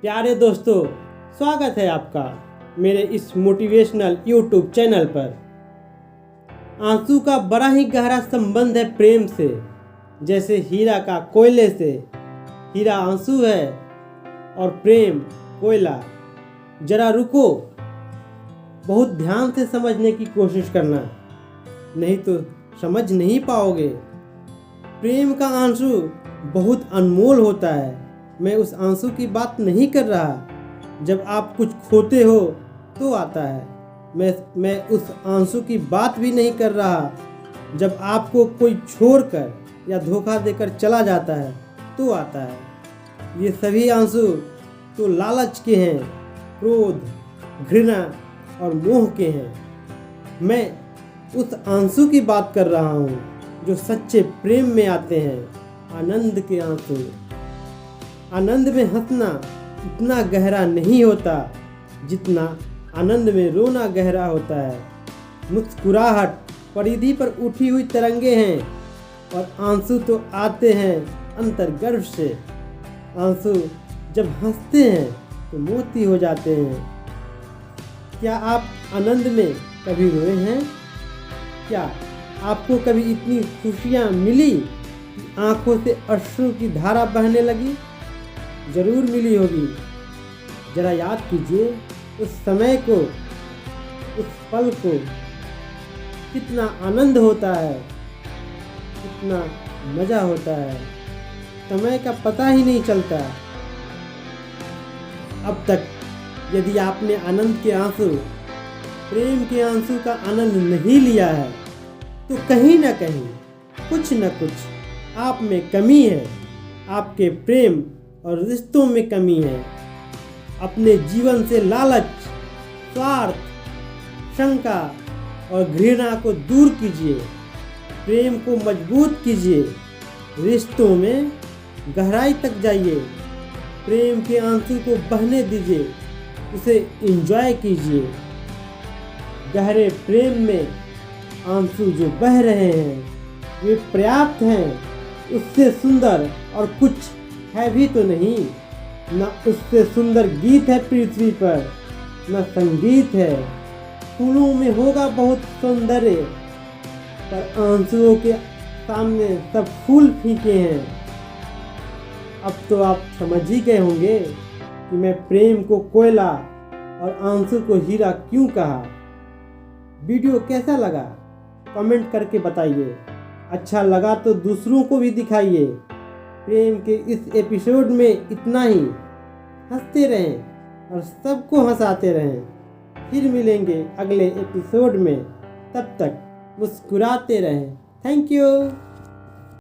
प्यारे दोस्तों, स्वागत है आपका मेरे इस मोटिवेशनल यूट्यूब चैनल पर। आंसू का बड़ा ही गहरा संबंध है प्रेम से। जैसे हीरा का कोयले से। हीरा आंसू है और प्रेम कोयला। जरा रुको, बहुत ध्यान से समझने की कोशिश करना, नहीं तो समझ नहीं पाओगे। प्रेम का आंसू बहुत अनमोल होता है। मैं उस आंसू की बात नहीं कर रहा जब आप कुछ खोते हो तो आता है। मैं उस आंसू की बात भी नहीं कर रहा जब आपको कोई छोड़कर या धोखा देकर चला जाता है तो आता है। ये सभी आंसू तो लालच के हैं, क्रोध, घृणा और मोह के हैं। मैं उस आंसू की बात कर रहा हूँ जो सच्चे प्रेम में आते हैं। आनंद के आंसू। आनंद में हंसना इतना गहरा नहीं होता जितना आनंद में रोना गहरा होता है। मुस्कुराहट परिधि पर उठी हुई तरंगे हैं और आंसू तो आते हैं अंतर्गर्भ से। आंसू जब हंसते हैं तो मोती हो जाते हैं। क्या आप आनंद में कभी रोए हैं? क्या आपको कभी इतनी खुशियाँ मिली कि आंखों से अश्रु की धारा बहने लगी? जरूर मिली होगी। जरा याद कीजिए उस समय को, उस पल को। कितना आनंद होता है, कितना मज़ा होता है, समय का पता ही नहीं चलता। अब तक यदि आपने आनंद के आंसू, प्रेम के आंसू का आनंद नहीं लिया है तो कहीं ना कहीं कुछ न कुछ आप में कमी है। आपके प्रेम और रिश्तों में कमी है। अपने जीवन से लालच, स्वार्थ, शंका और घृणा को दूर कीजिए। प्रेम को मजबूत कीजिए। रिश्तों में गहराई तक जाइए। प्रेम के आंसू को बहने दीजिए, उसे एंजॉय कीजिए। गहरे प्रेम में आंसू जो बह रहे हैं वे पर्याप्त हैं। उससे सुंदर और कुछ है भी तो नहीं। न उससे सुंदर गीत है पृथ्वी पर, न संगीत है। फूलों में होगा बहुत सौंदर्य, पर आंसुओं के सामने सब फूल फीके हैं। अब तो आप समझ ही गए होंगे कि मैं प्रेम को कोयला और आंसू को हीरा क्यों कहा। वीडियो कैसा लगा कमेंट करके बताइए। अच्छा लगा तो दूसरों को भी दिखाइए। प्रेम के इस एपिसोड में इतना ही। हंसते रहें और सबको हंसाते रहें। फिर मिलेंगे अगले एपिसोड में। तब तक मुस्कुराते रहें। Thank you.